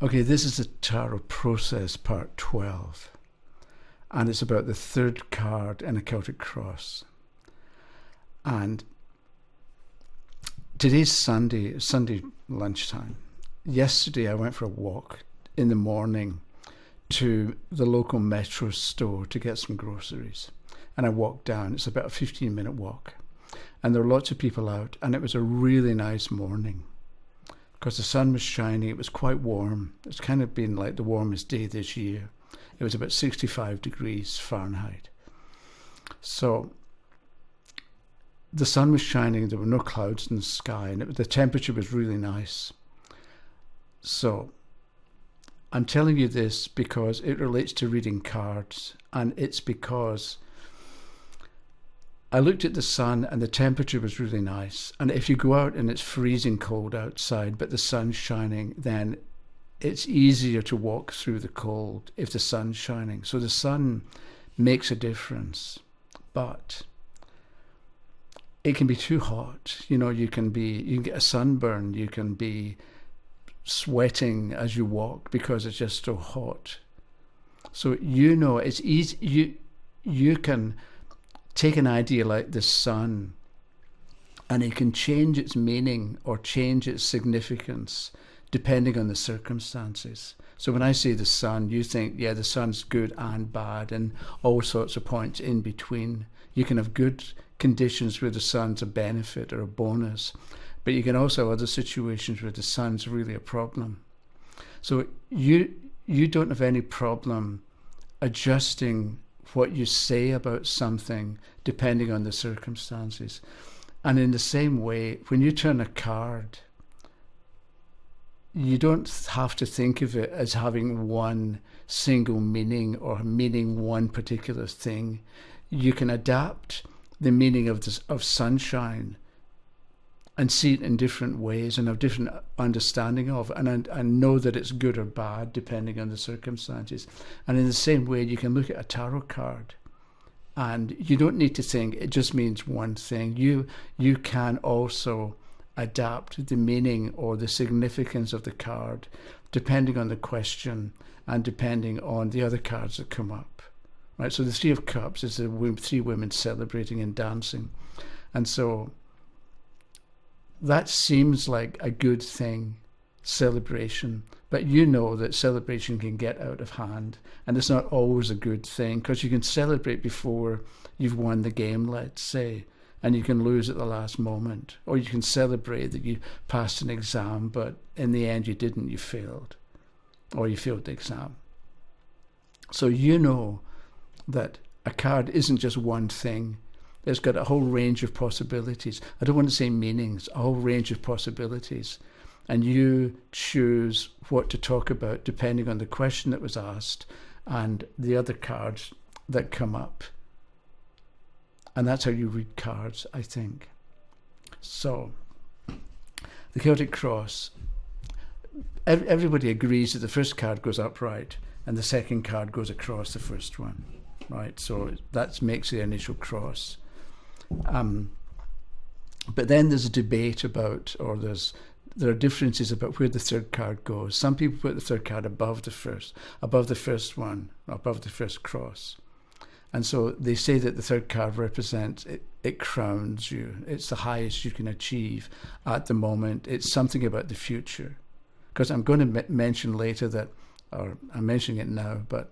Okay, this is the Tarot Process Part 12. And it's about the third card in a Celtic Cross. And today's Sunday lunchtime. Yesterday I went for a walk in the morning to the local metro store to get some groceries. And I walked down. It's about a 15-minute walk. And there were lots of people out, and it was a really nice morning because the sun was shining. It was quite warm. It's kind of been like the warmest day this year. It was about 65 degrees Fahrenheit. So the sun was shining. There were no clouds in the sky, and the temperature was really nice. So I'm telling you this because it relates to reading cards, and it's because I looked at the sun and the temperature was really nice. And if you go out and it's freezing cold outside, but the sun's shining, then it's easier to walk through the cold if the sun's shining. So the sun makes a difference, but it can be too hot. You know, you can get a sunburn. You can be sweating as you walk because it's just so hot. So it's easy. You can take an idea like the sun, and it can change its meaning or change its significance depending on the circumstances. So when I say the sun, you think, yeah, the sun's good and bad and all sorts of points in between. You can have good conditions where the sun's a benefit or a bonus, but you can also have other situations where the sun's really a problem. So you don't have any problem adjusting what you say about something depending on the circumstances. And in the same way, when you turn a card, you don't have to think of it as having one single meaning or meaning one particular thing. You can adapt the meaning of sunshine and see it in different ways and have different understanding of it, and know that it's good or bad depending on the circumstances. And in the same way, you can look at a tarot card and you don't need to think it just means one thing. You can also adapt the meaning or the significance of the card depending on the question and depending on the other cards that come up. Right? So the Three of Cups is the three women celebrating and dancing. And so that seems like a good thing, celebration, but you know that celebration can get out of hand, and it's not always a good thing because you can celebrate before you've won the game, let's say, and you can lose at the last moment, or you can celebrate that you passed an exam, but in the end you didn't, you failed, or you failed the exam. So you know that a card isn't just one thing. It's got a whole range of possibilities. I don't want to say meanings, a whole range of possibilities. And you choose what to talk about depending on the question that was asked and the other cards that come up. And that's how you read cards, I think. So, the Celtic Cross. Everybody agrees that the first card goes upright and the second card goes across the first one. Right? So that makes the initial cross. But then there's a debate about, there are differences about where the third card goes. Some people put the third card above the first one, above the first cross. And so they say that the third card represents, it crowns you. It's the highest you can achieve at the moment. It's something about the future. Because I'm going to mention later that, or I'm mentioning it now, but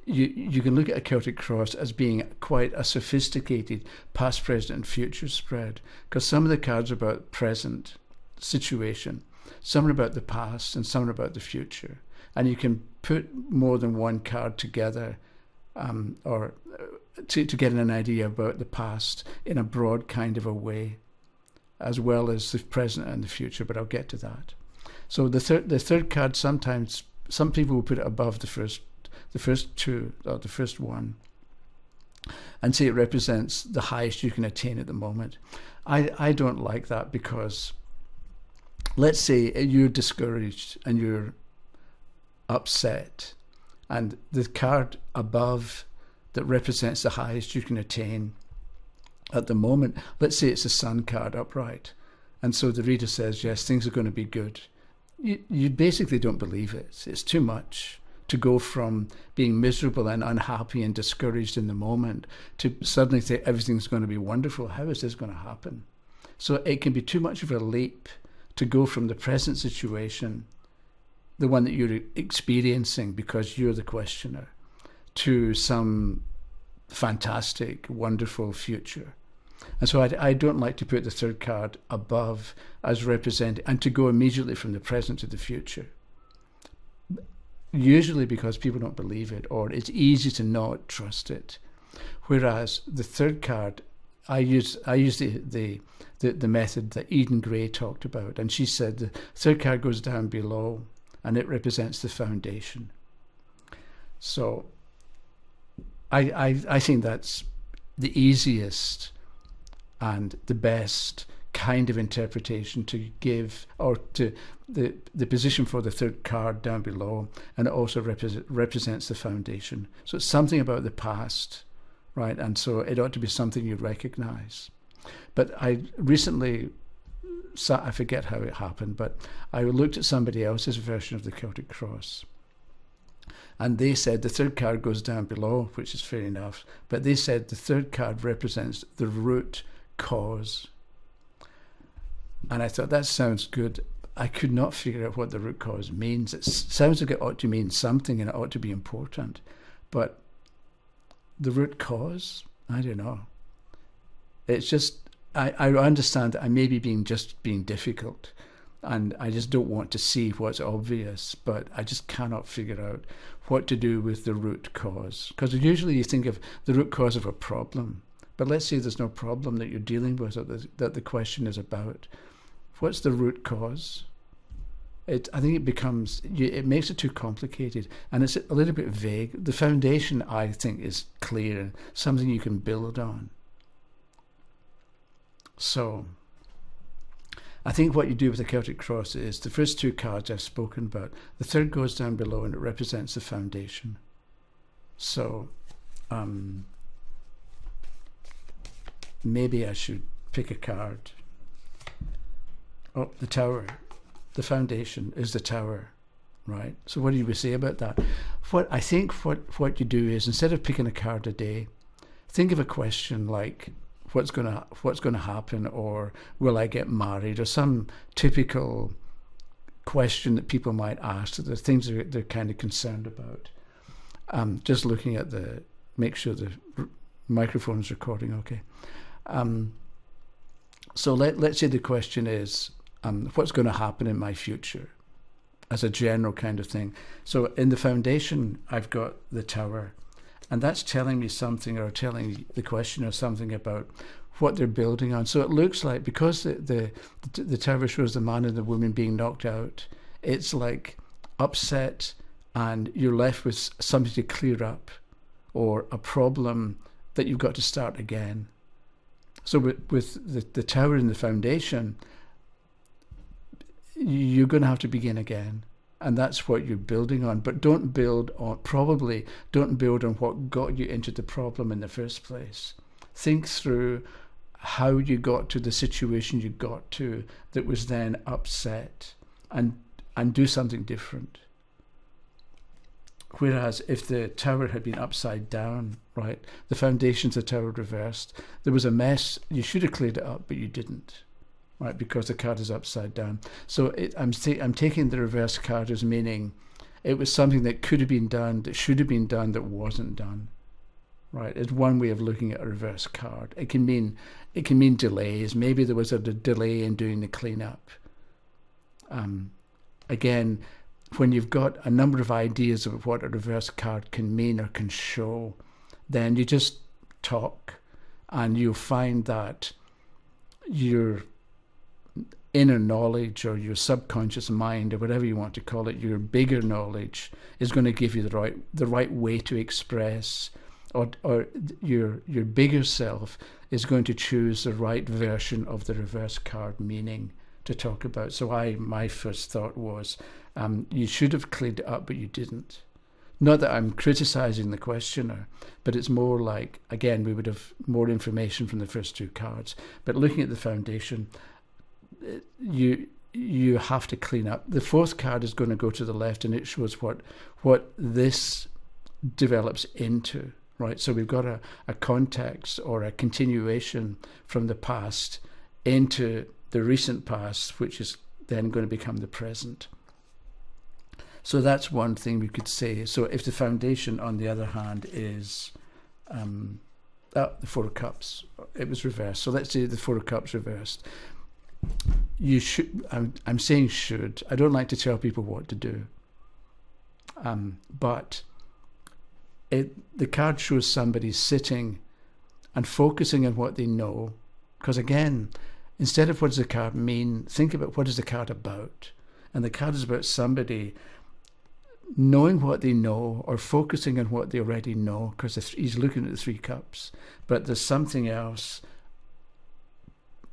you can look at a Celtic Cross as being quite a sophisticated past, present and future spread, because some of the cards are about present situation, some are about the past and some are about the future. And you can put more than one card together or to get an idea about the past in a broad kind of a way, as well as the present and the future, but I'll get to that. So the third card, sometimes some people will put it above the first two, or the first one, and say it represents the highest you can attain at the moment. I don't like that, because let's say you're discouraged and you're upset, and the card above that represents the highest you can attain at the moment, let's say it's a sun card upright, and so the reader says, yes, things are going to be good. you basically don't believe it. It's too much to go from being miserable and unhappy and discouraged in the moment to suddenly say everything's going to be wonderful. How is this going to happen? So it can be too much of a leap to go from the present situation, the one that you're experiencing because you're the questioner, to some fantastic, wonderful future. And so I don't like to put the third card above as representing, and to go immediately from the present to the future. Usually because people don't believe it, or it's easy to not trust it. Whereas the third card, I use the method that Eden Gray talked about, and she said the third card goes down below, and it represents the foundation. So I think that's the easiest and the best kind of interpretation to give, or to the position for the third card down below, and it also represents the foundation. So it's something about the past, right? And so it ought to be something you recognize. But I recently, I forget how it happened, but I looked at somebody else's version of the Celtic Cross, and they said the third card goes down below, which is fair enough, but they said the third card represents the root cause. And I thought, that sounds good. I could not figure out what the root cause means. It sounds like it ought to mean something and it ought to be important. But the root cause, I don't know. It's just, I understand that I may be being difficult, and I just don't want to see what's obvious, but I just cannot figure out what to do with the root cause. Because usually you think of the root cause of a problem. But let's say there's no problem that you're dealing with, or that the question is about. What's the root cause? I think it makes it too complicated, and it's a little bit vague. The foundation, I think, is clear, something you can build on. So I think what you do with the Celtic Cross is the first two cards I've spoken about. The third goes down below, and it represents the foundation. So maybe I should pick a card. Oh, the Tower. The foundation is the Tower, right? So what do we say about that? What you do is, instead of picking a card a day, think of a question like, what's going to happen, or will I get married, or some typical question that people might ask, the things they're kind of concerned about. Just looking at make sure the microphone's recording okay. So let's say the question is, what's going to happen in my future, as a general kind of thing. So in the foundation, I've got the Tower, and that's telling me something, or telling the questioner something about what they're building on. So it looks like, because the Tower shows the man and the woman being knocked out, it's like upset, and you're left with something to clear up, or a problem that you've got to start again. So with the Tower and the foundation, you're going to have to begin again, and that's what you're building on. But don't build on what got you into the problem in the first place. Think through how you got to the situation you got to that was then upset, and do something different. Whereas if the Tower had been upside down, right, the foundations of the Tower reversed, there was a mess, you should have cleared it up, but you didn't, right, because the card is upside down. So I'm taking the reverse card as meaning it was something that could have been done, that should have been done, that wasn't done, right? It's one way of looking at a reverse card. It can mean delays. Maybe there was a delay in doing the cleanup. Again, when you've got a number of ideas of what a reverse card can mean or can show, then you just talk, and you'll find that your inner knowledge, or your subconscious mind, or whatever you want to call it, your bigger knowledge, is going to give you the right way to express, or your bigger self is going to choose the right version of the reverse card meaning to talk about. So my first thought was, you should have cleared it up, but you didn't. Not that I'm criticizing the questioner, but it's more like, again, we would have more information from the first two cards. But looking at the foundation, you you have to clean up. The fourth card is going to go to the left, and it shows what this develops into, right? So we've got a context or a continuation from the past into the recent past, which is then going to become the present. So that's one thing we could say. So if the foundation, on the other hand, is the Four of Cups, it was reversed. So let's say the Four of Cups reversed. You should, I'm saying should. I don't like to tell people what to do. But the card shows somebody sitting and focusing on what they know. Because again, instead of what does the card mean, think about what is the card about. And the card is about somebody knowing what they know or focusing on what they already know, because he's looking at the Three Cups. But there's something else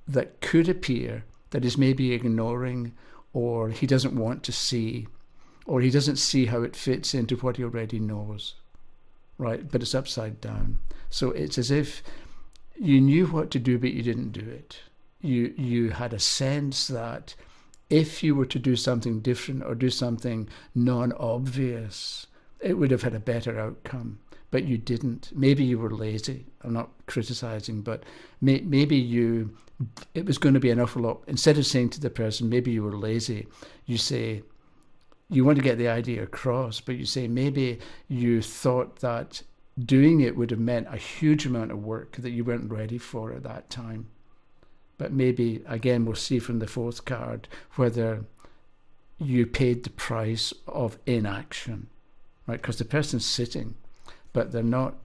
that could appear that is maybe ignoring, or he doesn't want to see, or he doesn't see how it fits into what he already knows, right? But it's upside down. So it's as if you knew what to do, but you didn't do it. You had a sense that if you were to do something different or do something non-obvious, it would have had a better outcome, but you didn't. Maybe you were lazy. I'm not criticizing, but maybe it was going to be an awful lot. Instead of saying to the person, maybe you were lazy, you say, you want to get the idea across, but you say, maybe you thought that doing it would have meant a huge amount of work that you weren't ready for at that time. But maybe, again, we'll see from the fourth card whether you paid the price of inaction, right? Because the person's sitting, but they're not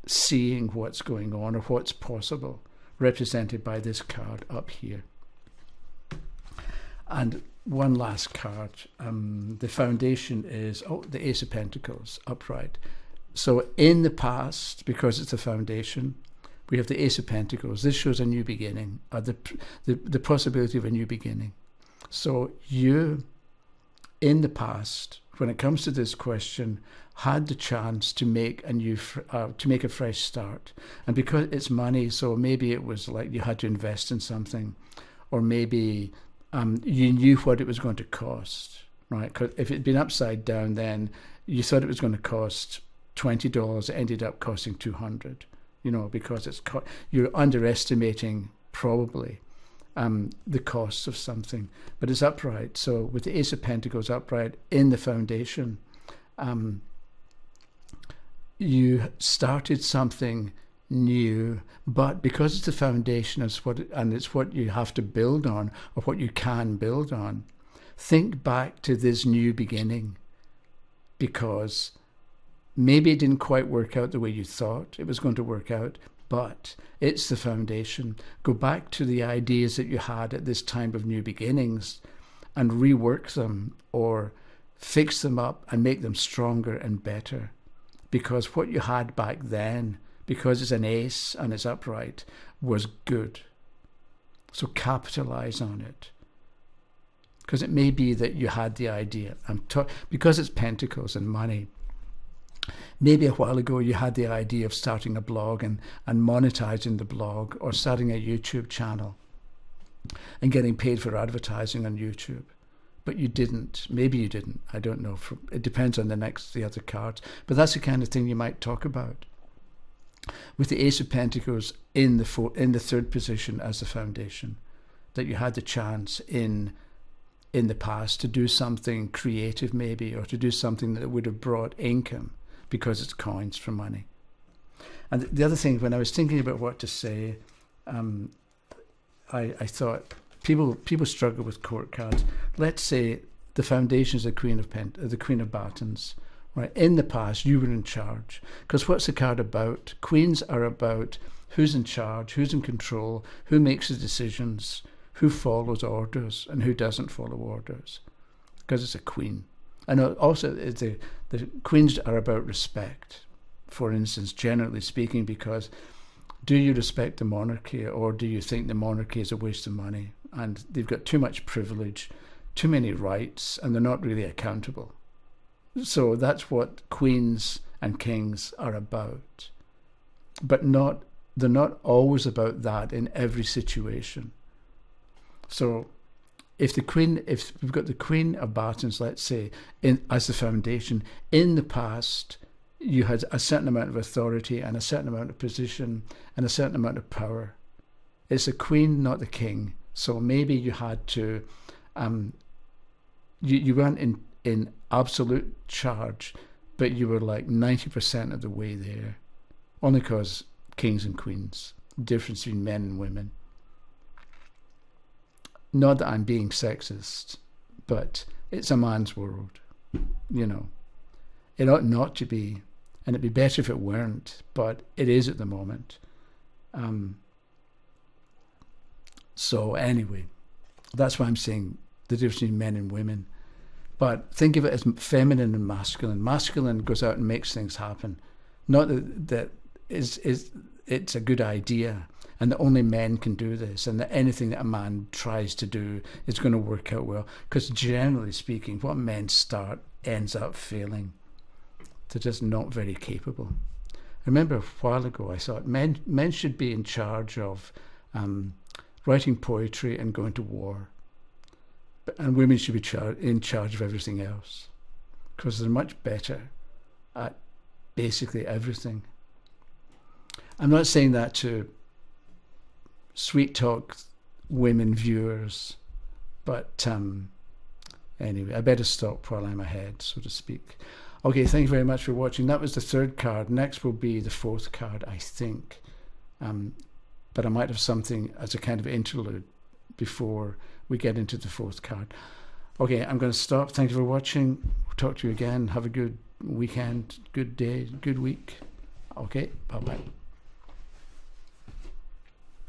seeing what's going on or what's possible, represented by this card up here. And one last card. The foundation is, the Ace of Pentacles, upright. So in the past, because it's the foundation, we have the Ace of Pentacles. This shows a new beginning, the possibility of a new beginning. So you, in the past, when it comes to this question, had the chance to make a fresh start. And because it's money, so maybe it was like you had to invest in something, or maybe you knew what it was going to cost, right? Because if it had been upside down, then you thought it was going to cost $20, it ended up costing $200. Because you're underestimating probably the cost of something, but it's upright. So with the Ace of Pentacles upright in the foundation, you started something new, but because it's the foundation, it's what you have to build on, or what you can build on. Think back to this new beginning, because maybe it didn't quite work out the way you thought it was going to work out, but it's the foundation. Go back to the ideas that you had at this time of new beginnings and rework them, or fix them up and make them stronger and better. Because what you had back then, because it's an ace and it's upright, was good. So capitalize on it. Because it may be that you had the idea. Because it's Pentacles and money, maybe a while ago you had the idea of starting a blog and monetizing the blog, or starting a YouTube channel and getting paid for advertising on YouTube. But you didn't. Maybe you didn't. I don't know. It depends on the other cards. But that's the kind of thing you might talk about. With the Ace of Pentacles in the third position as the foundation, that you had the chance in the past to do something creative maybe, or to do something that would have brought income, because it's coins for money. And the other thing, when I was thinking about what to say, I thought people struggle with court cards. Let's say the foundation is the Queen of Batons, right? In the past, you were in charge. Because what's the card about? Queens are about who's in charge, who's in control, who makes the decisions, who follows orders, and who doesn't follow orders. Because it's a queen. And also, the queens are about respect, for instance, generally speaking, because do you respect the monarchy, or do you think the monarchy is a waste of money? And they've got too much privilege, too many rights, and they're not really accountable. So that's what queens and kings are about. But they're not always about that in every situation. So if we've got the Queen of Batons, let's say, as the foundation, in the past, you had a certain amount of authority and a certain amount of position and a certain amount of power. It's the Queen, not the King. So maybe you had to, you weren't in absolute charge, but you were like 90% of the way there. Only because kings and queens, difference between men and women. Not that I'm being sexist, but it's a man's world, you know. It ought not to be, and it'd be better if it weren't, but it is at the moment. So anyway, that's why I'm saying the difference between men and women. But think of it as feminine and masculine. Masculine goes out and makes things happen. Not that it's a good idea and that only men can do this and that anything that a man tries to do is going to work out well. Because generally speaking, what men start ends up failing. They're just not very capable. I remember a while ago I thought men should be in charge of writing poetry and going to war. And women should be in charge of everything else. Because they're much better at basically everything. I'm not saying that to sweet talk women viewers, but anyway, I better stop while I'm ahead, so to speak. Okay, thank you very much for watching. That was the third card. Next will be the fourth card, I think. But I might have something as a kind of interlude before we get into the fourth card. Okay, I'm going to stop. Thank you for watching. We'll talk to you again. Have a good weekend, good day, good week. Okay, bye-bye.